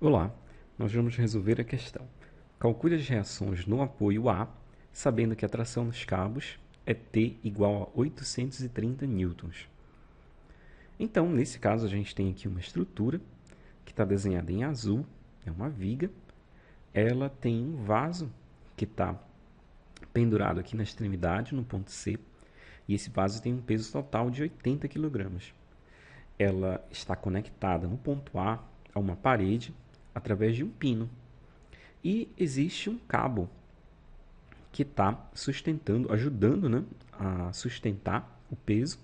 Olá, nós vamos resolver a questão. Calcule as reações no apoio A, sabendo que a tração nos cabos é T igual a 830 newtons. Então, nesse caso, a gente tem aqui uma estrutura que está desenhada em azul, é uma viga. Ela tem um vaso que está pendurado aqui na extremidade, no ponto C, e esse vaso tem um peso total de 80 kg. Ela está conectada no ponto A a uma parede através de um pino. E existe um cabo que está sustentando, ajudando, né, a sustentar o peso.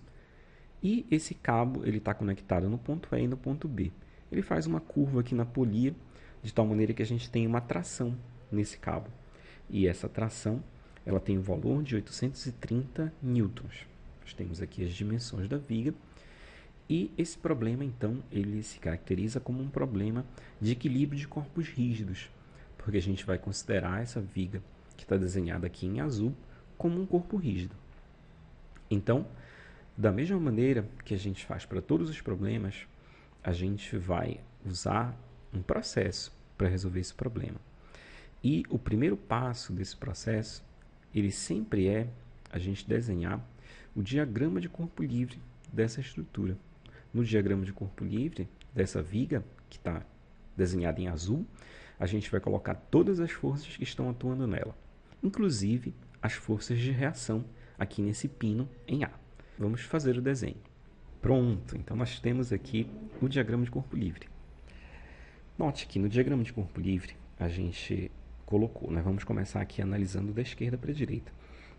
E esse cabo ele está conectado no ponto E e no ponto B. Ele faz uma curva aqui na polia, de tal maneira que a gente tem uma tração nesse cabo. E essa tração ela tem o valor de 830 newtons. Nós temos aqui as dimensões da viga. E esse problema, então, ele se caracteriza como um problema de equilíbrio de corpos rígidos, porque a gente vai considerar essa viga, que está desenhada aqui em azul, como um corpo rígido. Então, da mesma maneira que a gente faz para todos os problemas, a gente vai usar um processo para resolver esse problema. E o primeiro passo desse processo, ele sempre é a gente desenhar o diagrama de corpo livre dessa estrutura. No diagrama de corpo livre dessa viga, que está desenhada em azul, a gente vai colocar todas as forças que estão atuando nela, inclusive as forças de reação aqui nesse pino em A. Vamos fazer o desenho. Pronto, então nós temos aqui o diagrama de corpo livre. Note que no diagrama de corpo livre a gente colocou, nós vamos começar aqui analisando da esquerda para a direita.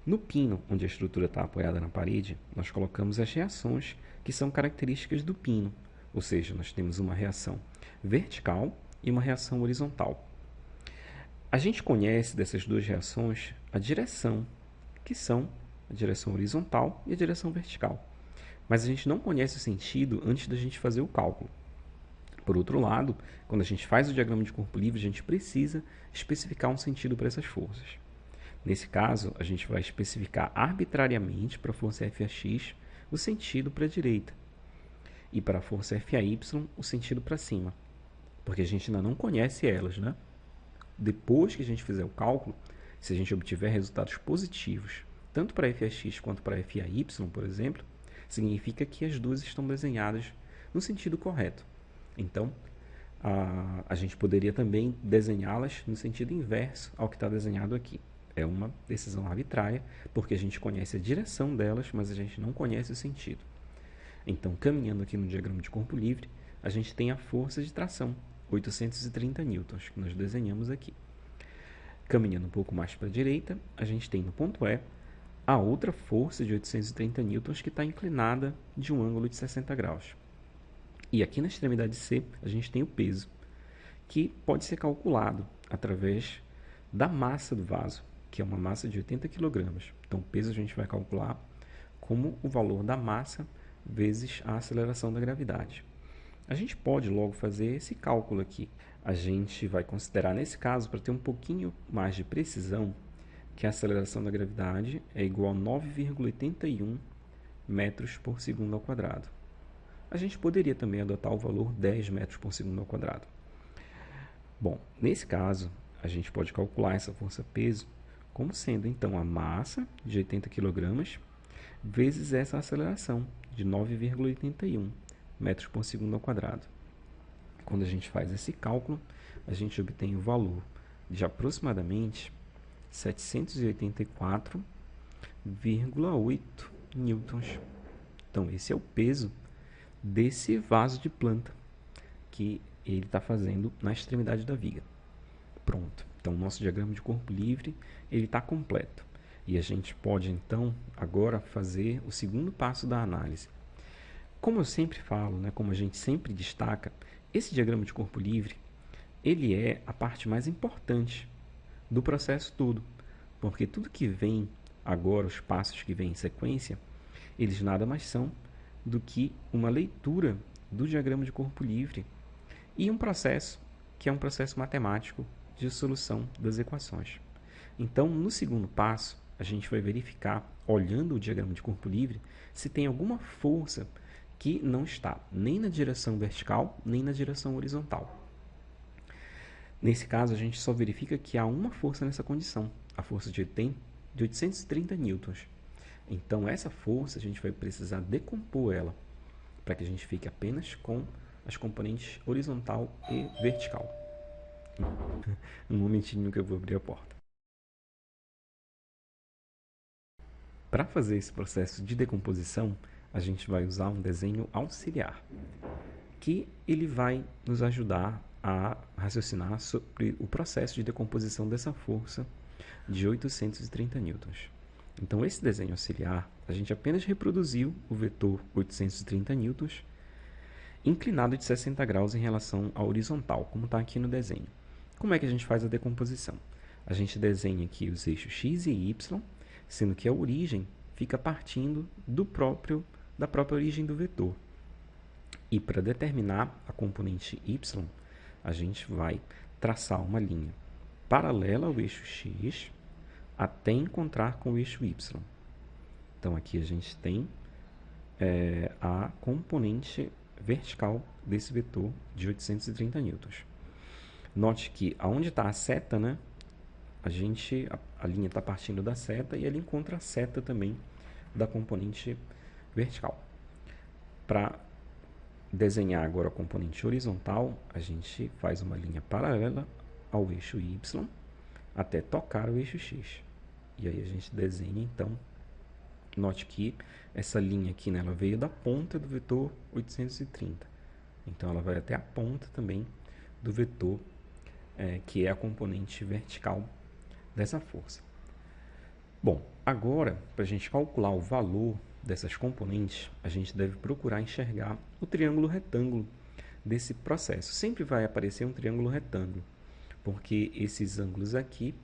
No pino, onde a estrutura está apoiada na parede, nós colocamos as reações que são características do pino, ou seja, nós temos uma reação vertical e uma reação horizontal. A gente conhece dessas duas reações a direção, que são a direção horizontal e a direção vertical, mas a gente não conhece o sentido antes da gente fazer o cálculo. Por outro lado, quando a gente faz o diagrama de corpo livre, a gente precisa especificar um sentido para essas forças. Nesse caso, a gente vai especificar arbitrariamente para a força FAX o sentido para a direita e para a força FAY o sentido para cima, porque a gente ainda não conhece elas, né? Depois que a gente fizer o cálculo, se a gente obtiver resultados positivos, tanto para FAX quanto para FAY, por exemplo, significa que as duas estão desenhadas no sentido correto. Então, a gente poderia também desenhá-las no sentido inverso ao que está desenhado aqui. É uma decisão arbitrária, porque a gente conhece a direção delas, mas a gente não conhece o sentido. Então, caminhando aqui no diagrama de corpo livre, a gente tem a força de tração, 830 newtons, que nós desenhamos aqui. Caminhando um pouco mais para a direita, a gente tem no ponto E a outra força de 830 newtons que está inclinada de um ângulo de 60 graus. E aqui na extremidade C, a gente tem o peso, que pode ser calculado através da massa do vaso, que é uma massa de 80 kg. Então, o peso a gente vai calcular como o valor da massa vezes a aceleração da gravidade. A gente pode logo fazer esse cálculo aqui. A gente vai considerar, nesse caso, para ter um pouquinho mais de precisão, que a aceleração da gravidade é igual a 9,81 metros por segundo ao quadrado. A gente poderia também adotar o valor 10 metros por segundo ao quadrado. Bom, nesse caso, a gente pode calcular essa força-peso como sendo, então, a massa de 80 kg vezes essa aceleração de 9,81 metros por segundo ao quadrado. Quando a gente faz esse cálculo, a gente obtém o valor de aproximadamente 784,8 newtons. Então, esse é o peso desse vaso de planta que ele está fazendo na extremidade da viga. Pronto. Então, o nosso diagrama de corpo livre ele está completo. E a gente pode, então, agora fazer o segundo passo da análise. Como eu sempre falo, né, como a gente sempre destaca, esse diagrama de corpo livre ele é a parte mais importante do processo todo, porque tudo que vem agora, os passos que vêm em sequência, eles nada mais são do que uma leitura do diagrama de corpo livre e um processo que é um processo matemático de solução das equações. Então, no segundo passo, a gente vai verificar, olhando o diagrama de corpo livre, se tem alguma força que não está nem na direção vertical, nem na direção horizontal. Nesse caso, a gente só verifica que há uma força nessa condição, a força de 830 newtons. Então, essa força a gente vai precisar decompor ela, para que a gente fique apenas com as componentes horizontal e vertical. Um momentinho que eu vou abrir a porta. Para fazer esse processo de decomposição, a gente vai usar um desenho auxiliar, que ele vai nos ajudar a raciocinar sobre o processo de decomposição dessa força de 830 newtons. Então, esse desenho auxiliar, a gente apenas reproduziu o vetor 830 newtons inclinado de 60 graus em relação à horizontal, como está aqui no desenho. Como é que a gente faz a decomposição? A gente desenha aqui os eixos x e y, sendo que a origem fica partindo da própria origem do vetor. E para determinar a componente y, a gente vai traçar uma linha paralela ao eixo x até encontrar com o eixo y. Então, aqui a gente tem a componente vertical desse vetor de 830 newtons. Note que aonde está a seta, né, a linha está partindo da seta e ela encontra a seta também da componente vertical. Para desenhar agora a componente horizontal, a gente faz uma linha paralela ao eixo y até tocar o eixo x. E aí a gente desenha, então, note que essa linha aqui, né, ela veio da ponta do vetor 830. Então, ela vai até a ponta também do vetor, que é a componente vertical dessa força. Bom, agora, para a gente calcular o valor dessas componentes, a gente deve procurar enxergar o triângulo retângulo desse processo. Sempre vai aparecer um triângulo retângulo, porque esses ângulos aqui,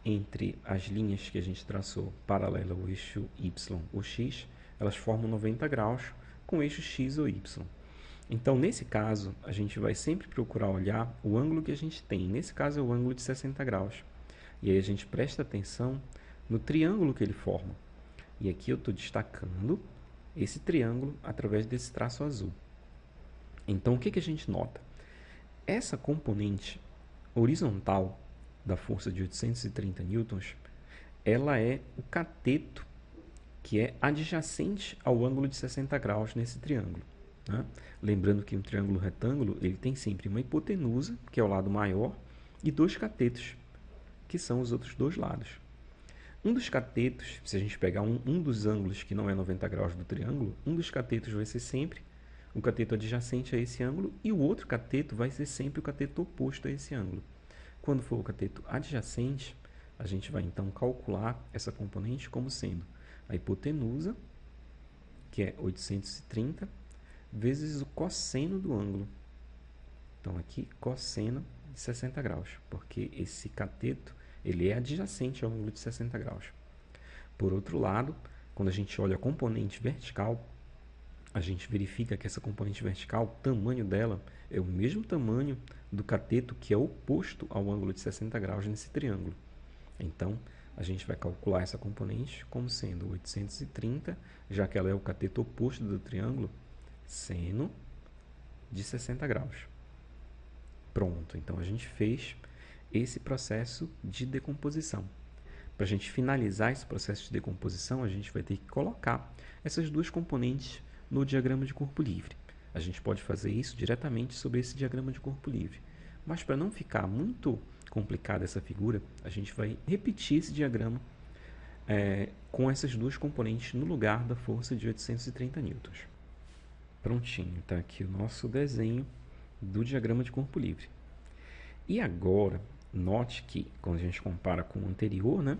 entre as linhas que a gente traçou paralela ao eixo y ou x, elas formam 90 graus com o eixo x ou y. Então, nesse caso, a gente vai sempre procurar olhar o ângulo que a gente tem. Nesse caso, é o ângulo de 60 graus. E aí a gente presta atenção no triângulo que ele forma. E aqui eu estou destacando esse triângulo através desse traço azul. Então, o que a gente nota? Essa componente horizontal da força de 830 newtons, ela é o cateto que é adjacente ao ângulo de 60 graus nesse triângulo. Né? Lembrando que um triângulo retângulo ele tem sempre uma hipotenusa, que é o lado maior, e dois catetos, que são os outros dois lados. Um dos catetos, se a gente pegar um dos ângulos que não é 90 graus do triângulo, um dos catetos vai ser sempre o cateto adjacente a esse ângulo e o outro cateto vai ser sempre o cateto oposto a esse ângulo. Quando for o cateto adjacente, a gente vai então calcular essa componente como sendo a hipotenusa, que é 830, vezes o cosseno do ângulo. Então, aqui, cosseno de 60 graus, porque esse cateto ele é adjacente ao ângulo de 60 graus. Por outro lado, quando a gente olha a componente vertical, a gente verifica que essa componente vertical, o tamanho dela é o mesmo tamanho do cateto que é oposto ao ângulo de 60 graus nesse triângulo. Então, a gente vai calcular essa componente como sendo 830, já que ela é o cateto oposto do triângulo, seno de 60 graus. Pronto, então a gente fez esse processo de decomposição. Para a gente finalizar esse processo de decomposição, a gente vai ter que colocar essas duas componentes no diagrama de corpo livre. A gente pode fazer isso diretamente sobre esse diagrama de corpo livre. Mas para não ficar muito complicada essa figura, a gente vai repetir esse diagrama com essas duas componentes no lugar da força de 830 newtons. Prontinho, está aqui o nosso desenho do diagrama de corpo livre. E agora, note que, quando a gente compara com o anterior, né,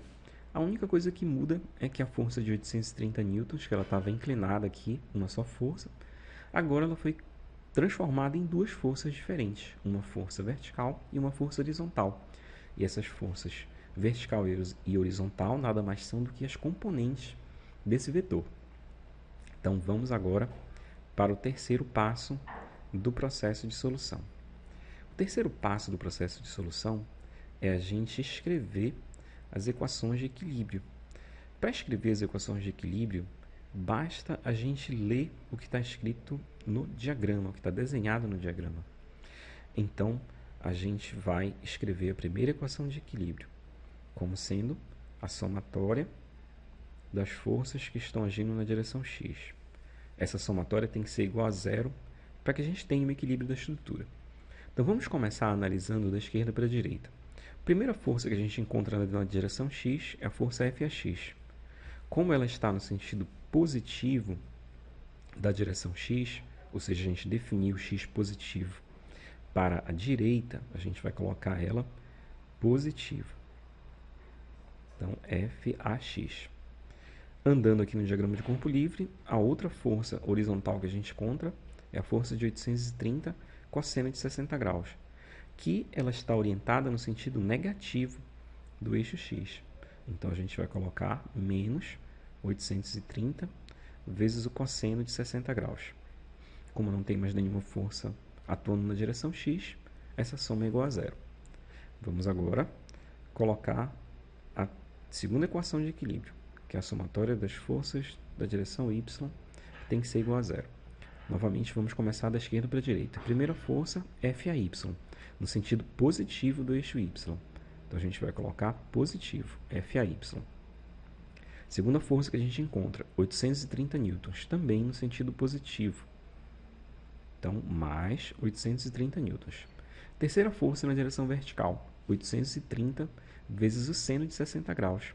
a única coisa que muda é que a força de 830 newtons, que ela estava inclinada aqui, uma só força, agora ela foi transformada em duas forças diferentes, uma força vertical e uma força horizontal. E essas forças vertical e horizontal nada mais são do que as componentes desse vetor. Então, vamos agora para o terceiro passo do processo de solução. O terceiro passo do processo de solução é a gente escrever as equações de equilíbrio. Para escrever as equações de equilíbrio, basta a gente ler o que está escrito no diagrama, o que está desenhado no diagrama. Então, a gente vai escrever a primeira equação de equilíbrio como sendo a somatória das forças que estão agindo na direção x. Essa somatória tem que ser igual a zero para que a gente tenha um equilíbrio da estrutura. Então vamos começar analisando da esquerda para a direita. A primeira força que a gente encontra na direção x é a força FAX. Como ela está no sentido positivo da direção x, ou seja, a gente definiu o x positivo para a direita, a gente vai colocar ela positiva. Então, FAX. Andando aqui no diagrama de corpo livre, a outra força horizontal que a gente encontra é a força de 830 cosseno de 60 graus, que ela está orientada no sentido negativo do eixo x. Então, a gente vai colocar menos 830 vezes o cosseno de 60 graus. Como não tem mais nenhuma força atuando na direção x, essa soma é igual a zero. Vamos agora colocar a segunda equação de equilíbrio, que é a somatória das forças da direção y, tem que ser igual a zero. Novamente, vamos começar da esquerda para a direita. A primeira força, FAY, no sentido positivo do eixo y. Então, a gente vai colocar positivo, FAY. Segunda força que a gente encontra, 830 newtons, também no sentido positivo. Então, mais 830 newtons. Terceira força na direção vertical, 830 vezes o seno de 60 graus.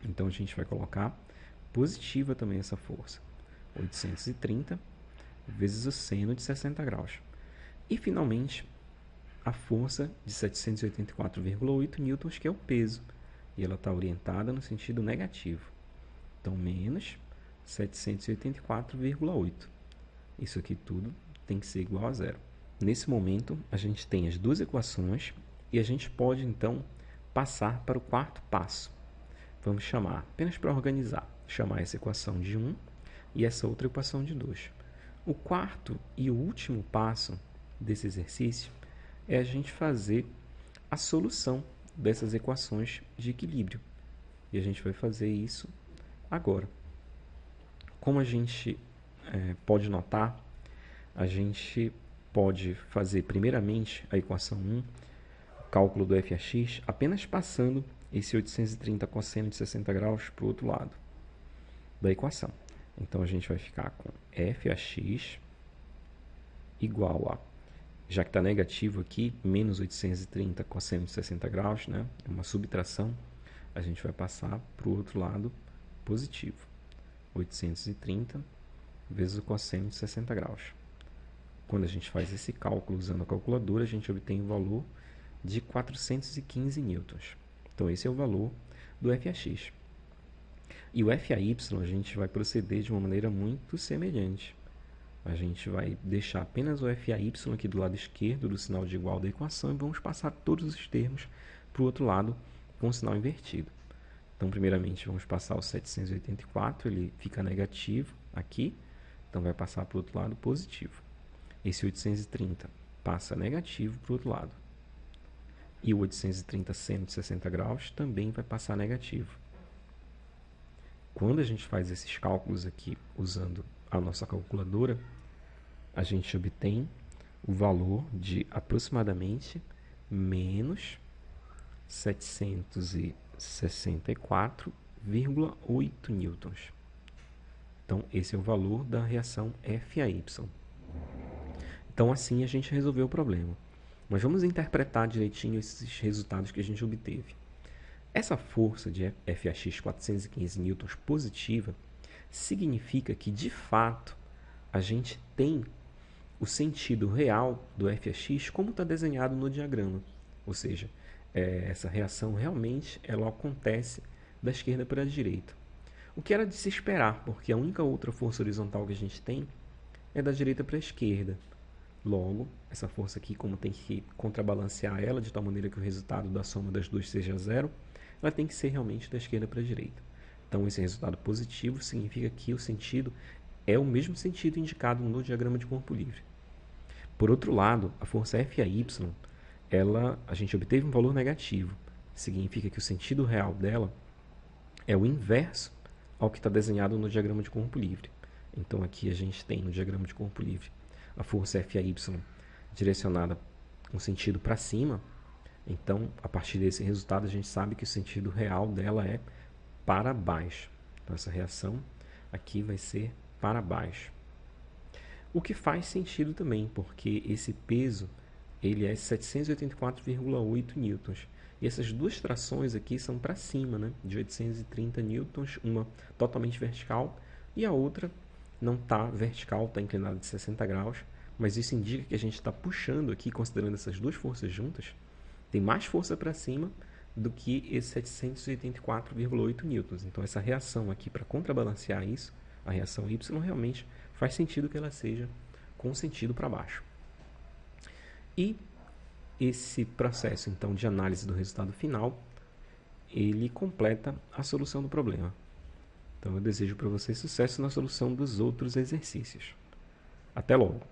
Então, a gente vai colocar positiva também essa força. 830 vezes o seno de 60 graus. E, finalmente, a força de 784,8 newtons, que é o peso. E ela está orientada no sentido negativo. Então, menos 784,8. Isso aqui tudo tem que ser igual a zero. Nesse momento, a gente tem as duas equações e a gente pode, então, passar para o quarto passo. Vamos chamar, apenas para organizar, chamar essa equação de 1 e essa outra equação de 2. O quarto e o último passo desse exercício é a gente fazer a solução dessas equações de equilíbrio. E a gente vai fazer isso agora. Como a gente pode notar, a gente pode fazer primeiramente a equação 1, o cálculo do FAX, apenas passando esse 830 cosseno de 60 graus para o outro lado da equação. Então, a gente vai ficar com FAX igual a, já que está negativo aqui, menos 830 cosseno de 60 graus, né? É uma subtração, a gente vai passar para o outro lado positivo. 830 vezes o cosseno de 60 graus. Quando a gente faz esse cálculo usando a calculadora, a gente obtém o valor de 415 newtons. Então, esse é o valor do FAX. E o FAY a gente vai proceder de uma maneira muito semelhante. A gente vai deixar apenas o FAY aqui do lado esquerdo do sinal de igual da equação e vamos passar todos os termos para o outro lado com o sinal invertido. Então, primeiramente, vamos passar o 784, ele fica negativo aqui, então vai passar para o outro lado positivo. Esse 830 passa negativo para o outro lado. E o 830 seno de 60 graus também vai passar negativo. Quando a gente faz esses cálculos aqui usando a nossa calculadora, a gente obtém o valor de aproximadamente menos 764,8 newtons. Então, esse é o valor da reação FAY. Então, assim a gente resolveu o problema. Mas vamos interpretar direitinho esses resultados que a gente obteve. Essa força de FAX 415 newtons positiva significa que, de fato, a gente tem o sentido real do FAX como está desenhado no diagrama. Ou seja, essa reação realmente ela acontece da esquerda para a direita. O que era de se esperar, porque a única outra força horizontal que a gente tem é da direita para a esquerda. Logo, essa força aqui, como tem que contrabalancear ela de tal maneira que o resultado da soma das duas seja zero, ela tem que ser realmente da esquerda para a direita. Então, esse resultado positivo significa que o sentido é o mesmo sentido indicado no diagrama de corpo livre. Por outro lado, a força FAY, a gente obteve um valor negativo. Significa que o sentido real dela é o inverso ao que está desenhado no diagrama de corpo livre. Então, aqui a gente tem no diagrama de corpo livre a força FAY direcionada um sentido para cima, então, a partir desse resultado, a gente sabe que o sentido real dela é para baixo. Então, essa reação aqui vai ser para baixo. O que faz sentido também, porque esse peso ele é 784,8 newtons. E essas duas trações aqui são para cima, né? De 830 newtons, uma totalmente vertical e a outra não está vertical, está inclinada de 60 graus. Mas isso indica que a gente está puxando aqui, considerando essas duas forças juntas, tem mais força para cima do que esse 784,8 newtons. Então, essa reação aqui, para contrabalancear isso, a reação Y, realmente faz sentido que ela seja com sentido para baixo. E esse processo, então, de análise do resultado final, ele completa a solução do problema. Então, eu desejo para vocês sucesso na solução dos outros exercícios. Até logo!